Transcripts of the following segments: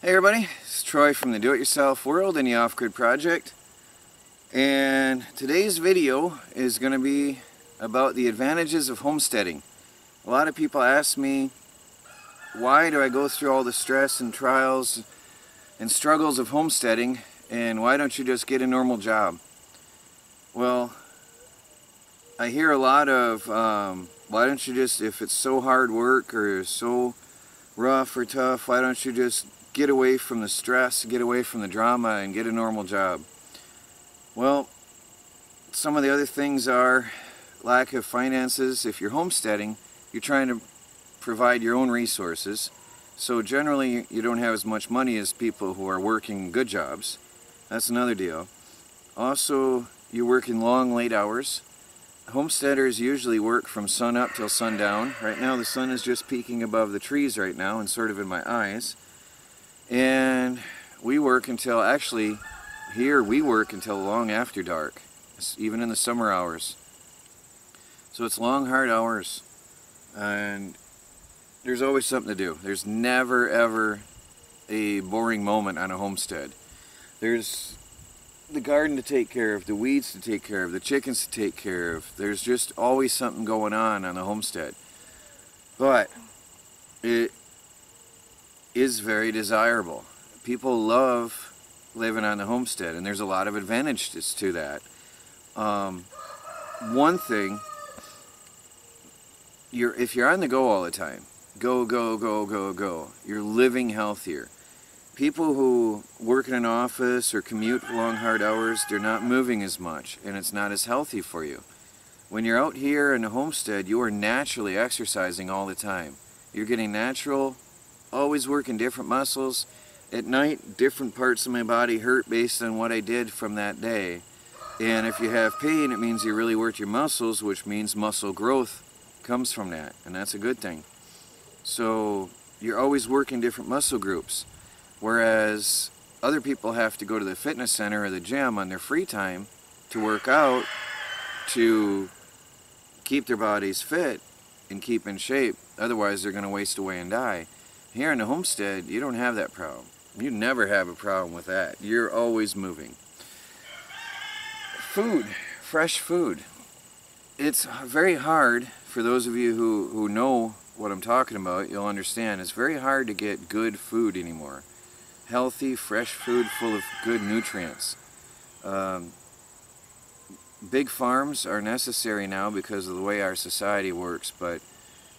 Hey everybody, it's Troy from the Do-It-Yourself World and the Off-Grid Project, and today's video is going to be about the advantages of homesteading. A lot of people ask me, why do I go through all the stress and trials and struggles of homesteading, and why don't you just get a normal job? Well, I hear a lot of, why don't you just, if it's so hard work or so rough or tough, why don't you just get away from the stress, get away from the drama, and get a normal job? Well, some of the other things are lack of finances. If you're homesteading, you're trying to provide your own resources, so generally you don't have as much money as people who are working good jobs. That's another deal. Also, you work in long, late hours. Homesteaders usually work from sun up till sundown. Right now the sun is just peeking above the trees right now and sort of in my eyes. And we work until, actually, here we work until long after dark, even in the summer hours. So it's long, hard hours, and there's always something to do. There's never, ever a boring moment on a homestead. There's the garden to take care of, the weeds to take care of, the chickens to take care of. There's just always something going on the homestead. But it is very desirable. People love living on the homestead, and there's a lot of advantages to that. One thing, if you're on the go all the time, go, you're living healthier. People who work in an office or commute long, hard hours, they're not moving as much, and it's not as healthy for you. When you're out here in the homestead, you are naturally exercising all the time. You're getting natural, always working different muscles. At night, different parts of my body hurt based on what I did from that day. And if you have pain, it means you really worked your muscles, which means muscle growth comes from that, and that's a good thing. So you're always working different muscle groups, whereas other people have to go to the fitness center or the gym on their free time to work out, to keep their bodies fit and keep in shape. Otherwise they're going to waste away and die. Here in the homestead, you don't have that problem. You never have a problem with that. You're always moving. Food, fresh food. It's very hard, for those of you who know what I'm talking about, you'll understand. It's very hard to get good food anymore. Healthy, fresh food full of good nutrients. Big farms are necessary now because of the way our society works, but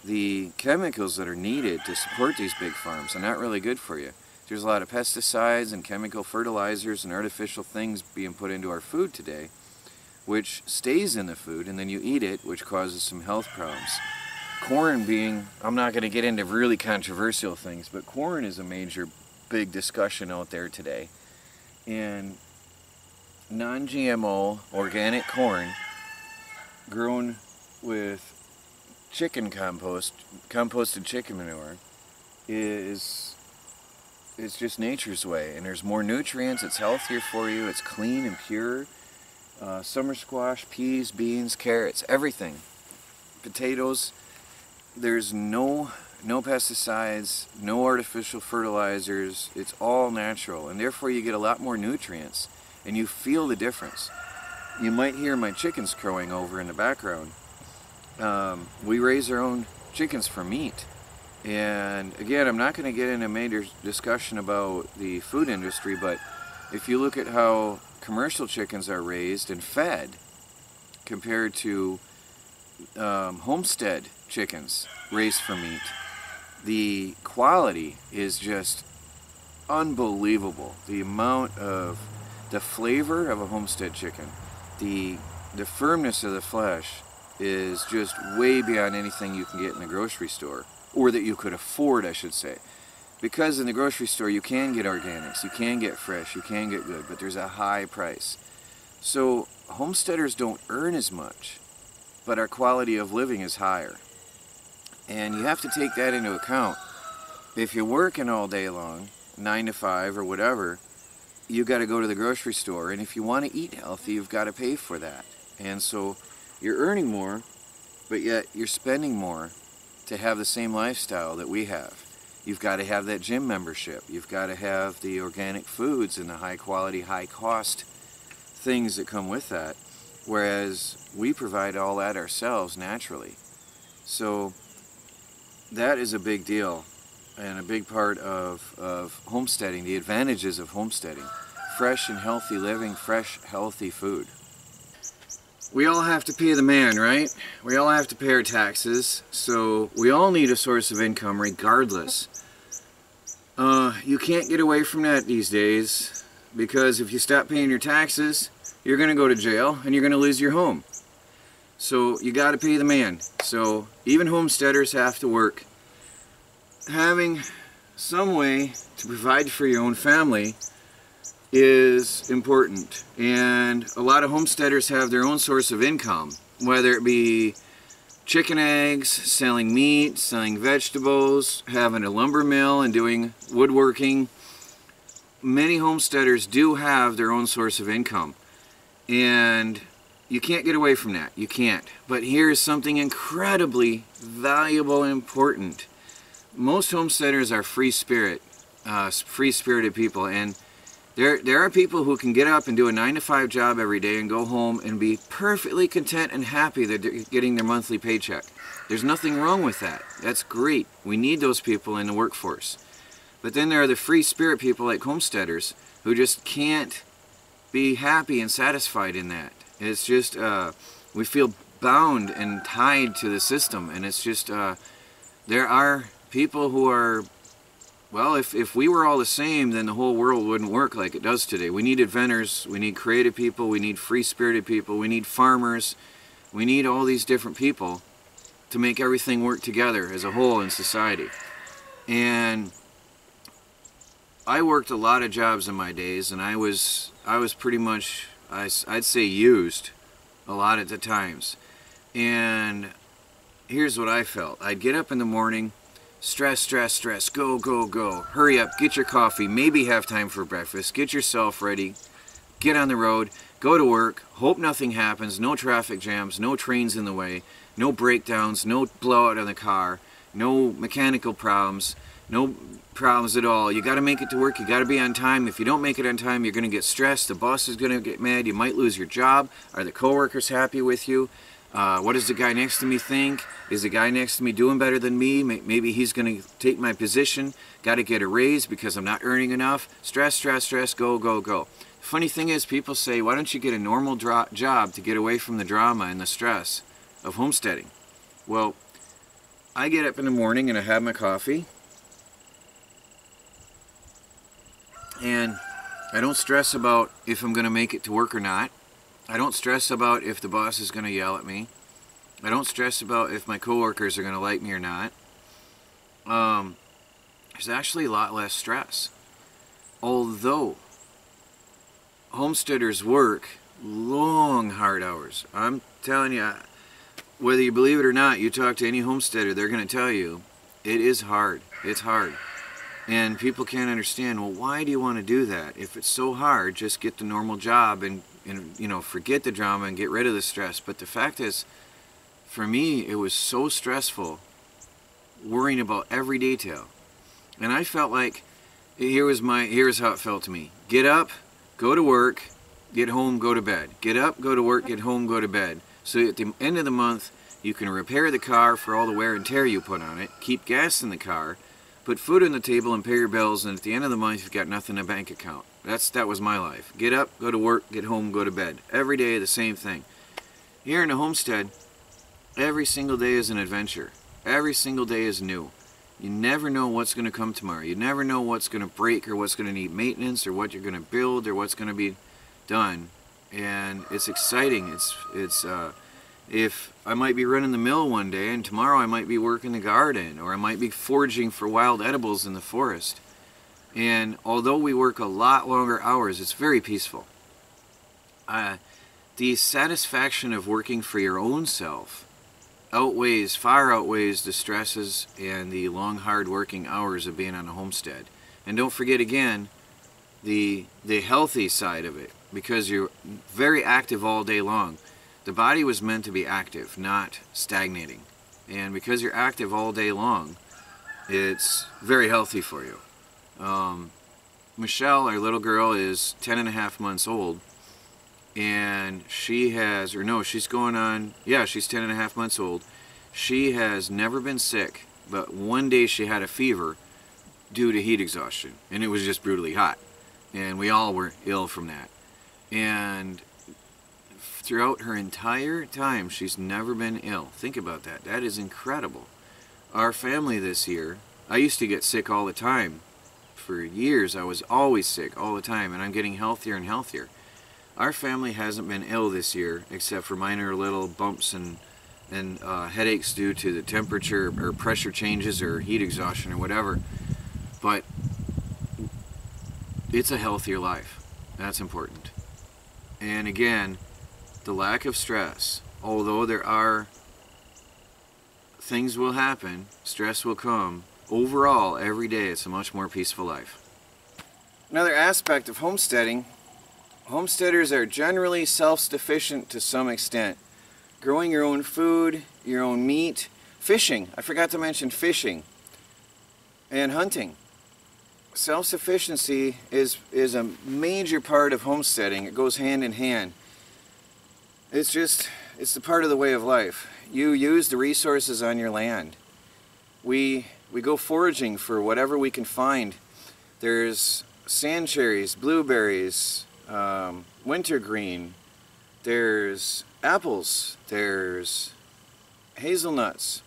the chemicals that are needed to support these big farms are not really good for you. There's a lot of pesticides and chemical fertilizers and artificial things being put into our food today, which stays in the food, and then you eat it, which causes some health problems. Corn being, I'm not going to get into really controversial things, but corn is a major big discussion out there today. And non-GMO organic corn grown with chicken compost, composted chicken manure, is just nature's way, and there's more nutrients, it's healthier for you, it's clean and pure. Summer squash, peas, beans, carrots, everything. Potatoes, there's no pesticides, no artificial fertilizers, it's all natural, and therefore you get a lot more nutrients, and you feel the difference. You might hear my chickens crowing over in the background. We raise our own chickens for meat, and again, I'm not going to get into a major discussion about the food industry, but if you look at how commercial chickens are raised and fed compared to homestead chickens raised for meat, the quality is just unbelievable. The amount of the flavor of a homestead chicken, the firmness of the flesh is just way beyond anything you can get in the grocery store, or that you could afford, I should say. Because in the grocery store you can get organics, you can get fresh, you can get good, but there's a high price. So homesteaders don't earn as much, but our quality of living is higher. And you have to take that into account. If you're working all day long, 9 to 5 or whatever, you've got to go to the grocery store, and if you want to eat healthy, you've got to pay for that. And so you're earning more, but yet you're spending more to have the same lifestyle that we have. You've got to have that gym membership. You've got to have the organic foods and the high quality, high cost things that come with that. Whereas we provide all that ourselves naturally. So that is a big deal and a big part of homesteading, the advantages of homesteading. Fresh and healthy living, fresh, healthy food. We all have to pay the man, right? We all have to pay our taxes, so we all need a source of income regardless. You can't get away from that these days, because if you stop paying your taxes, you're going to go to jail and you're going to lose your home. So you got to pay the man. So even homesteaders have to work. Having some way to provide for your own family is important, and a lot of homesteaders have their own source of income, whether it be chicken eggs, selling meat, selling vegetables, having a lumber mill and doing woodworking. Many homesteaders do have their own source of income, and you can't get away from that. You can't. But here's something incredibly valuable and important. Most homesteaders are free-spirited people, and there are people who can get up and do a 9-to-5 job every day and go home and be perfectly content and happy that they're getting their monthly paycheck. There's nothing wrong with that. That's great. We need those people in the workforce. But then there are the free spirit people like homesteaders who just can't be happy and satisfied in that. It's just, we feel bound and tied to the system, and it's just, there are people who are, well, if we were all the same, then the whole world wouldn't work like it does today. We need inventors, we need creative people, we need free-spirited people, we need farmers, we need all these different people to make everything work together as a whole in society. And I worked a lot of jobs in my days, and I was pretty much, I'd say, used a lot at the times. And here's what I felt. I'd get up in the morning, stress, stress, stress, go, go, go. Hurry up, get your coffee, maybe have time for breakfast, get yourself ready, get on the road, go to work, hope nothing happens, no traffic jams, no trains in the way, no breakdowns, no blowout on the car, no mechanical problems, no problems at all. You got to make it to work, you got to be on time. If you don't make it on time, you're going to get stressed, the boss is going to get mad, you might lose your job. Are the coworkers happy with you? What does the guy next to me think? Is the guy next to me doing better than me? Maybe he's going to take my position. Got to get a raise because I'm not earning enough. Stress, stress, stress, go, go, go. Funny thing is, people say, why don't you get a normal job to get away from the drama and the stress of homesteading? Well, I get up in the morning and I have my coffee, and I don't stress about if I'm going to make it to work or not. I don't stress about if the boss is going to yell at me. I don't stress about if my coworkers are going to like me or not. There's actually a lot less stress. Although homesteaders work long, hard hours. I'm telling you, whether you believe it or not, you talk to any homesteader, they're going to tell you it is hard. It's hard. And people can't understand, well, why do you want to do that? If it's so hard, just get the normal job and you know, forget the drama and get rid of the stress. But the fact is, for me, it was so worrying about every detail. And I felt like, here's how it felt to me. Get up, go to work, get home, go to bed. Get up, go to work, get home, go to bed. So at the end of the month, you can repair the car for all the wear and tear you put on it, keep gas in the car, put food on the table and pay your bills, and at the end of the month, you've got nothing in a bank account. That was my life. Get up, go to work, get home, go to bed. Every day, the same thing. Here in the homestead, every single day is an adventure. Every single day is new. You never know what's going to come tomorrow. You never know what's going to break or what's going to need maintenance or what you're going to build or what's going to be done. And it's exciting. If I might be running the mill one day and tomorrow I might be working the garden, or I might be foraging for wild edibles in the forest. And although we work a lot longer hours, it's very peaceful. The satisfaction of working for your own self far outweighs the stresses and the long, hard working hours of being on a homestead. And don't forget again, the healthy side of it, because you're very active all day long. The body was meant to be active, not stagnating. And because you're active all day long, It's very healthy for you. Michelle, our little girl, is 10.5 months old, and she has, or no, she's going on, yeah, she's 10.5 months old. She has never been sick, but one day she had a fever due to heat exhaustion, and it was just brutally hot, and we all were ill from that. And throughout her entire time, she's never been ill. Think about that. That is incredible. Our family this year, I used to get sick all the time. For years, I was always sick all the time, and I'm getting healthier and healthier. Our family hasn't been ill this year, except for minor little bumps and headaches due to the temperature or pressure changes or heat exhaustion or whatever. But it's a healthier life. That's important. And again, the lack of stress. Although there are things will happen, stress will come, overall, every day it's a much more peaceful life. Another aspect of homesteading, homesteaders are generally self-sufficient to some extent. Growing your own food, your own meat, fishing, I forgot to mention fishing, and hunting. Self-sufficiency is a major part of homesteading. It goes hand in hand. It's a part of the way of life. You use the resources on your land. We go foraging for whatever we can find. There's sand cherries, blueberries, wintergreen, there's apples, there's hazelnuts,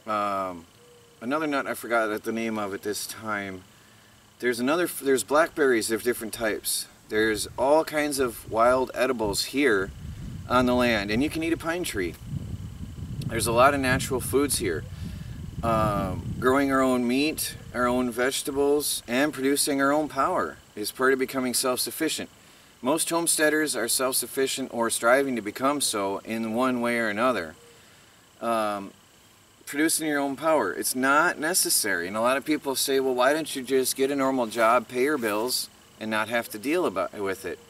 another nut I forgot the name of it this time. There's blackberries of different types. There's all kinds of wild edibles here on the land, and you can eat a pine tree. There's a lot of natural foods here. Growing our own meat, our own vegetables, and producing our own power is part of becoming self-sufficient. Most homesteaders are self-sufficient or striving to become so in one way or another. Producing your own power, it's not necessary. And a lot of people say, well, why don't you just get a normal job, pay your bills, and not have to deal with it?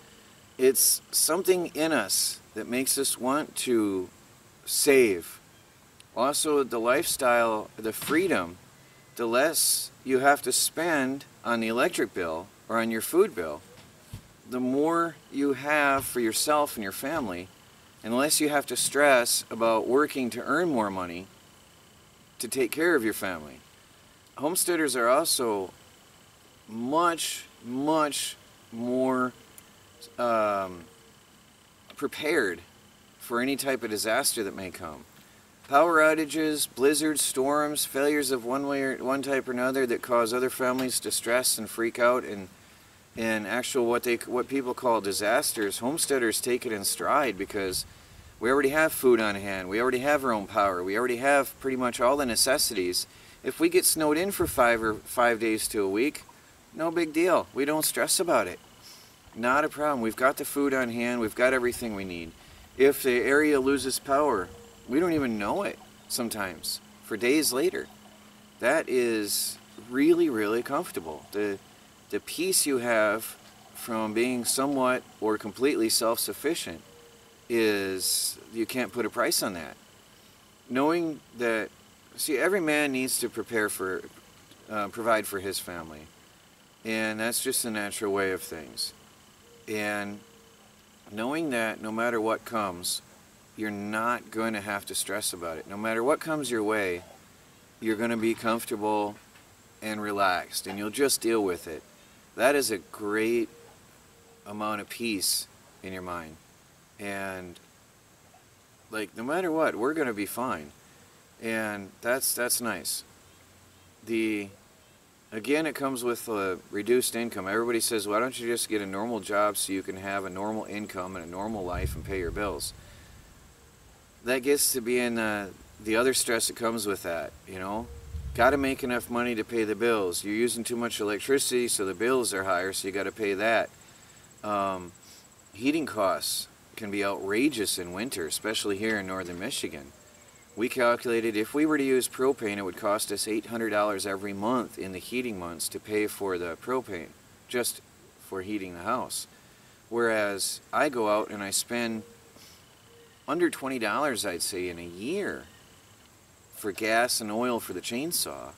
It's something in us that makes us want to save. Also, the lifestyle, the freedom, the less you have to spend on the electric bill or on your food bill, the more you have for yourself and your family, and the less you have to stress about working to earn more money to take care of your family. Homesteaders are also much, much more prepared for any type of disaster that may come. Power outages, blizzards, storms, failures of one type or another that cause other families to stress and freak out, and actual what people call disasters, homesteaders take it in stride because we already have food on hand, we already have our own power, we already have pretty much all the necessities. If we get snowed in for 5 days to a week, no big deal. We don't stress about it. Not a problem. We've got the food on hand, we've got everything we need. If the area loses power, we don't even know it sometimes for days later. That is really, really comfortable. The peace you have from being somewhat or completely self-sufficient is, you can't put a price on that. Knowing that, see, every man needs to provide for his family, and that's just the natural way of things. And knowing that no matter what comes, you're not going to have to stress about it. No matter what comes your way, you're going to be comfortable and relaxed, and you'll just deal with it. That is a great amount of peace in your mind. And like, no matter what, we're going to be fine. And that's nice. Again, it comes with a reduced income. Everybody says, why don't you just get a normal job so you can have a normal income and a normal life and pay your bills? That gets to be in the other stress that comes with that, you know? Got to make enough money to pay the bills. You're using too much electricity, so the bills are higher, so you got to pay that. Heating costs can be outrageous in winter, especially here in northern Michigan. We calculated if we were to use propane, it would cost us $800 every month in the heating months to pay for the propane, just for heating the house. Whereas I go out and I spend under $20, I'd say, in a year for gas and oil for the chainsaw.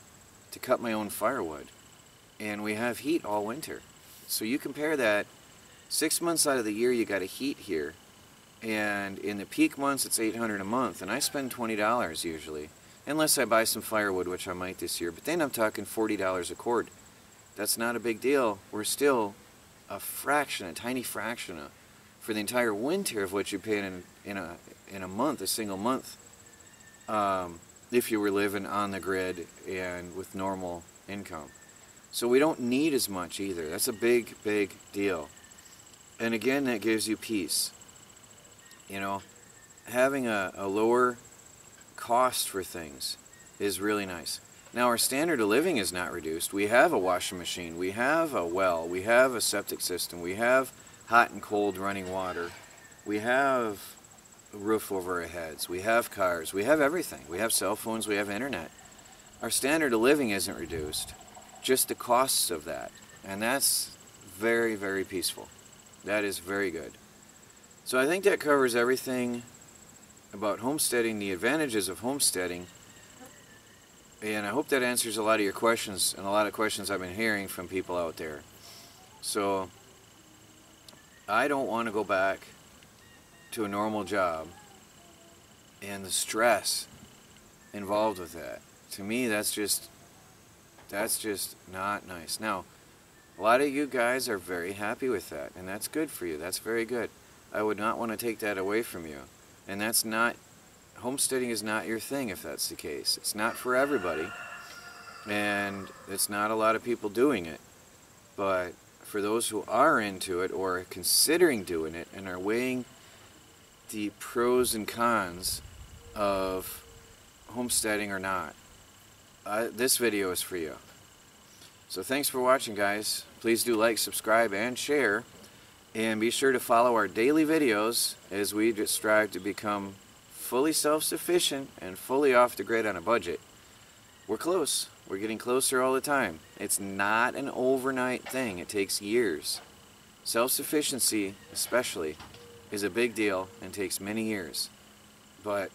to cut my own firewood, and we have heat all winter. So you compare that, 6 months out of the year you got a heat here, and in the peak months it's $800 a month, and I spend $20 usually, unless I buy some firewood, which I might this year, but then I'm talking $40 a cord. That's not a big deal. We're still a fraction, a tiny fraction for the entire winter of what you pay in a month, a single month, if you were living on the grid and with normal income. So we don't need as much either. That's a big, big deal. And again, that gives you peace. You know, having a lower cost for things is really nice. Now our standard of living is not reduced. We have a washing machine, we have a well, we have a septic system, we have hot and cold running water, we have a roof over our heads, we have cars, we have everything. We have cell phones, we have internet. Our standard of living isn't reduced, just the costs of that. And that's very, very peaceful. That is very good. So I think that covers everything about homesteading, the advantages of homesteading, and I hope that answers a lot of your questions and a lot of questions I've been hearing from people out there. So I don't want to go back to a normal job and the stress involved with that. To me, that's just not nice. Now, a lot of you guys are very happy with that, and that's good for you. That's very good. I would not want to take that away from you. And that's not, homesteading is not your thing if that's the case. It's not for everybody, and it's not a lot of people doing it. But for those who are into it or are considering doing it and are weighing the pros and cons of homesteading or not, this video is for you. So thanks for watching, guys. Please do like, subscribe, and share. And be sure to follow our daily videos as we strive to become fully self-sufficient and fully off the grid on a budget. We're close. We're getting closer all the time. It's not an overnight thing. It takes years. Self-sufficiency, especially, is a big deal and takes many years. But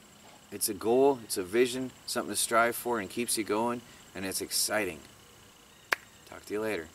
it's a goal, it's a vision, something to strive for and keeps you going, and it's exciting. Talk to you later.